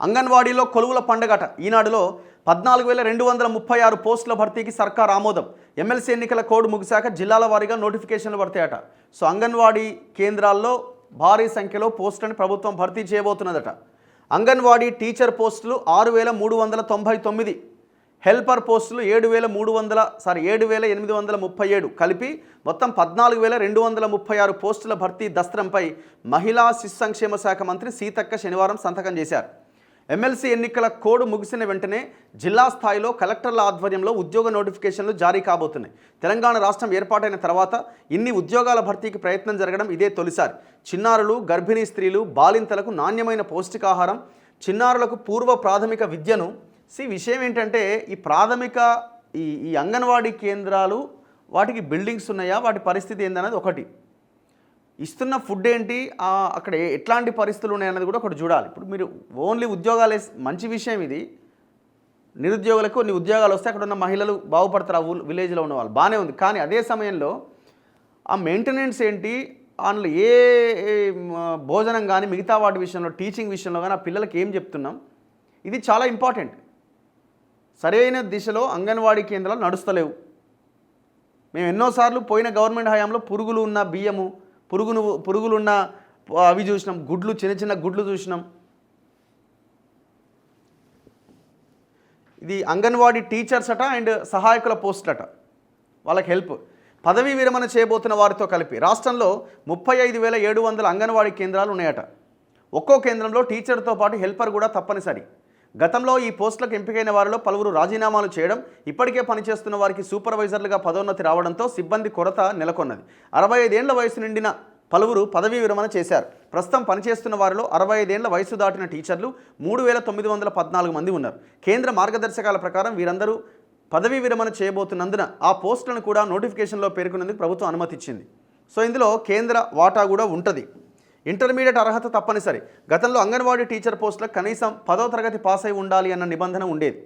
అంగన్వాడీలో కొలువుల పండగట. ఈనాడులో 14,236 పోస్టుల భర్తీకి సర్కార్ ఆమోదం. ఎమ్మెల్సీ ఎన్నికల కోడ్ ముగిశాక జిల్లాల వారీగా నోటిఫికేషన్లు పడతాయట. సో అంగన్వాడీ కేంద్రాల్లో భారీ సంఖ్యలో పోస్టులను ప్రభుత్వం భర్తీ చేయబోతున్నదట. అంగన్వాడీ టీచర్ పోస్టులు 6,399, హెల్పర్ పోస్టులు 7,837 కలిపి మొత్తం 14,236 పోస్టుల భర్తీ దస్త్రంపై మహిళా శిశు సంక్షేమ శాఖ మంత్రి సీతక్క శనివారం సంతకం చేశారు. ఎమ్మెల్సీ ఎన్నికల కోడ్ ముగిసిన వెంటనే జిల్లా స్థాయిలో కలెక్టర్ల ఆధ్వర్యంలో ఉద్యోగ నోటిఫికేషన్లు జారీ కాబోతున్నాయి. తెలంగాణ రాష్ట్రం ఏర్పాటైన తర్వాత ఇన్ని ఉద్యోగాల భర్తీకి ప్రయత్నం జరగడం ఇదే తొలిసారి. చిన్నారులు, గర్భిణీ స్త్రీలు, బాలింతలకు నాణ్యమైన పౌష్టికాహారం, చిన్నారులకు పూర్వ ప్రాథమిక విద్యను విషయం ఏంటంటే ఈ ప్రాథమిక ఈ అంగన్వాడీ కేంద్రాలు వాటికి బిల్డింగ్స్ ఉన్నాయా, వాటి పరిస్థితి ఏందన్నది ఒకటి, ఇస్తున్న ఫుడ్ ఏంటి, అక్కడ ఎట్లాంటి పరిస్థితులు ఉన్నాయన్నది కూడా ఒకటి చూడాలి. ఇప్పుడు మీరు ఓన్లీ ఉద్యోగాలు మంచి విషయం ఇది, నిరుద్యోగులకు కొన్ని ఉద్యోగాలు వస్తే అక్కడ ఉన్న మహిళలు బాగుపడతారు, ఆ విలేజ్లో ఉన్న వాళ్ళు బాగానే ఉంది. కానీ అదే సమయంలో ఆ మెయింటెనెన్స్ ఏంటి, అందులో ఏ భోజనం కానీ మిగతా వాటి విషయంలో, టీచింగ్ విషయంలో కానీ ఆ పిల్లలకి ఏం చెప్తున్నాం, ఇది చాలా ఇంపార్టెంట్. సరైన దిశలో అంగన్వాడీ కేంద్రాలు నడుస్తలేవు. మేము ఎన్నోసార్లు పోయిన గవర్నమెంట్ హయాంలో పురుగులు ఉన్న బియ్యము, పురుగులున్న అవి చూసినాం, గుడ్లు, చిన్న చిన్న గుడ్లు చూసినాం. ఇది అంగన్వాడీ టీచర్స్ అట అండ్ సహాయకుల పోస్టులట, వాళ్ళకి హెల్ప్. పదవీ విరమణ చేయబోతున్న వారితో కలిపి రాష్ట్రంలో 35,700 అంగన్వాడీ కేంద్రాలు ఉన్నాయట. ఒక్కో కేంద్రంలో టీచర్తో పాటు హెల్పర్ కూడా తప్పనిసరి. గతంలో ఈ పోస్టులకు ఎంపికైన వారిలో పలువురు రాజీనామాలు చేయడం, ఇప్పటికే పనిచేస్తున్న వారికి సూపర్వైజర్లుగా పదోన్నతి రావడంతో సిబ్బంది కొరత నెలకొన్నది. 65 ఏళ్ల వయసు నిండిన పలువురు పదవీ విరమణ చేశారు. ప్రస్తుతం పనిచేస్తున్న వారిలో 65 ఏళ్ల వయసు దాటిన టీచర్లు 3,914 మంది ఉన్నారు. కేంద్ర మార్గదర్శకాల ప్రకారం వీరందరూ పదవీ విరమణ చేయబోతున్నందున ఆ పోస్టులను కూడా నోటిఫికేషన్లో పేర్కొనేందుకు ప్రభుత్వం అనుమతిచ్చింది. సో ఇందులో కేంద్ర వాటా కూడా ఉంటుంది. ఇంటర్మీడియట్ అర్హత తప్పనిసరి. గతంలో అంగన్వాడీ టీచర్ పోస్టులకు కనీసం 10వ తరగతి పాస్ అయి ఉండాలి అన్న నిబంధన ఉండేది.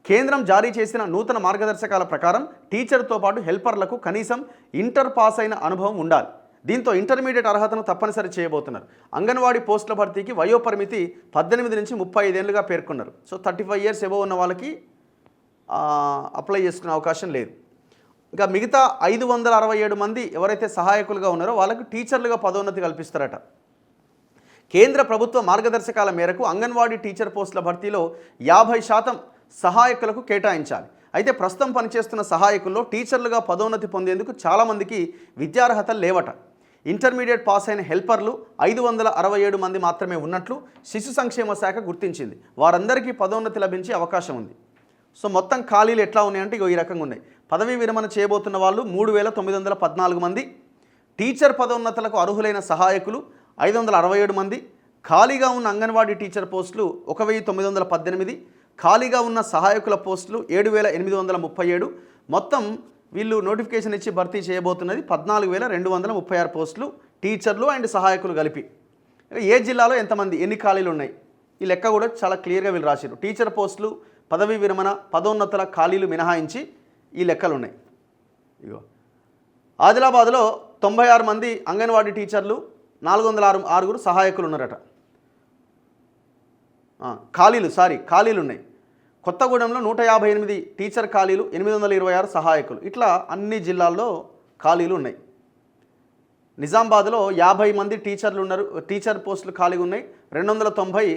కేంద్రం జారీ చేసిన నూతన మార్గదర్శకాల ప్రకారం టీచర్తో పాటు హెల్పర్లకు కనీసం ఇంటర్ పాస్ అయిన అనుభవం ఉండాలి. దీంతో ఇంటర్మీడియట్ అర్హతను తప్పనిసరి చేయబోతున్నారు. అంగన్వాడీ పోస్టుల భర్తీకి వయోపరిమితి 18 నుంచి 35 ఏళ్ళుగా పేర్కొన్నారు. సో 35 ఇయర్స్ ఎబో ఉన్న వాళ్ళకి అప్లై చేసుకునే అవకాశం లేదు. ఇంకా మిగతా 567 మంది ఎవరైతే సహాయకులుగా ఉన్నారో వాళ్ళకు టీచర్లుగా పదోన్నతి కల్పిస్తారట. కేంద్ర ప్రభుత్వ మార్గదర్శకాల మేరకు అంగన్వాడీ టీచర్ పోస్టుల భర్తీలో 50% సహాయకులకు కేటాయించాలి. అయితే ప్రస్తుతం పనిచేస్తున్న సహాయకుల్లో టీచర్లుగా పదోన్నతి పొందేందుకు చాలామందికి విద్యార్హతలు లేవట. ఇంటర్మీడియట్ పాస్ అయిన హెల్పర్లు 567 మంది మాత్రమే ఉన్నట్లు శిశు సంక్షేమ శాఖ గుర్తించింది. వారందరికీ పదోన్నతి లభించే అవకాశం ఉంది. సో మొత్తం ఖాళీలు ఎట్లా ఉన్నాయంటే ఈ రకంగా ఉన్నాయి. పదవీ విరమణ చేయబోతున్న వాళ్ళు 3,914 మంది, టీచర్ పదోన్నతులకు అర్హులైన సహాయకులు 567 మంది, ఖాళీగా ఉన్న అంగన్వాడీ టీచర్ పోస్టులు 1,918, ఖాళీగా ఉన్న సహాయకుల పోస్టులు 7,837. మొత్తం వీళ్ళు నోటిఫికేషన్ ఇచ్చి భర్తీ చేయబోతున్నది 14,236 పోస్టులు, టీచర్లు అండ్ సహాయకులు కలిపి. ఏ జిల్లాలో ఎంతమంది, ఎన్ని ఖాళీలు ఉన్నాయి, ఈ లెక్క కూడా చాలా క్లియర్గా వీళ్ళు రాశారు. టీచర్ పోస్టులు, పదవీ విరమణ, పదోన్నతుల ఖాళీలు మినహాయించి ఈ లెక్కలు ఉన్నాయి. ఇగో ఆదిలాబాద్లో 96 మంది అంగన్వాడీ టీచర్లు, 406 సహాయకులు ఉన్నారట. ఖాళీలు ఉన్నాయి. కొత్తగూడెంలో 158 టీచర్ ఖాళీలు, 826 సహాయకులు. ఇట్లా అన్ని జిల్లాల్లో ఖాళీలు ఉన్నాయి. నిజామాబాద్లో 50 మంది టీచర్లు ఉన్నారు, టీచర్ పోస్టులు ఖాళీగా ఉన్నాయి. 290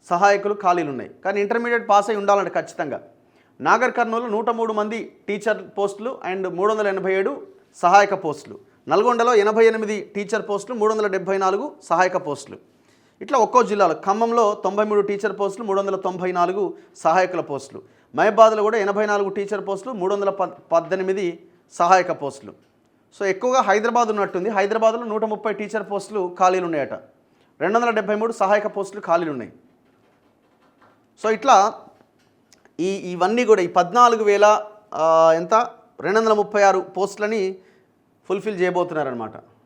సహాయకులు ఖాళీలు ఉన్నాయి. కానీ ఇంటర్మీడియట్ పాస్ అయి ఉండాలంటే ఖచ్చితంగా. నాగర్ కర్నూలు 103 మంది టీచర్ పోస్టులు అండ్ 387 సహాయక పోస్టులు. నల్గొండలో 88 టీచర్ పోస్టులు, 374 సహాయక పోస్టులు. ఇట్లా ఒక్కో జిల్లాలో. ఖమ్మంలో 93 టీచర్ పోస్టులు, 394 సహాయకుల పోస్టులు. మహబాద్లో కూడా 84 టీచర్ పోస్టులు, 318 సహాయక పోస్టులు. సో ఎక్కువగా హైదరాబాద్ ఉన్నట్టుంది. హైదరాబాద్లో 130 టీచర్ పోస్టులు ఖాళీలు ఉన్నాయట. 273 సహాయక పోస్టులు ఖాళీలు ఉన్నాయి. సో ఇట్లా ఇవన్నీ కూడా ఈ 14,236 పోస్టులని ఫుల్ఫిల్ చేయబోతున్నారనమాట.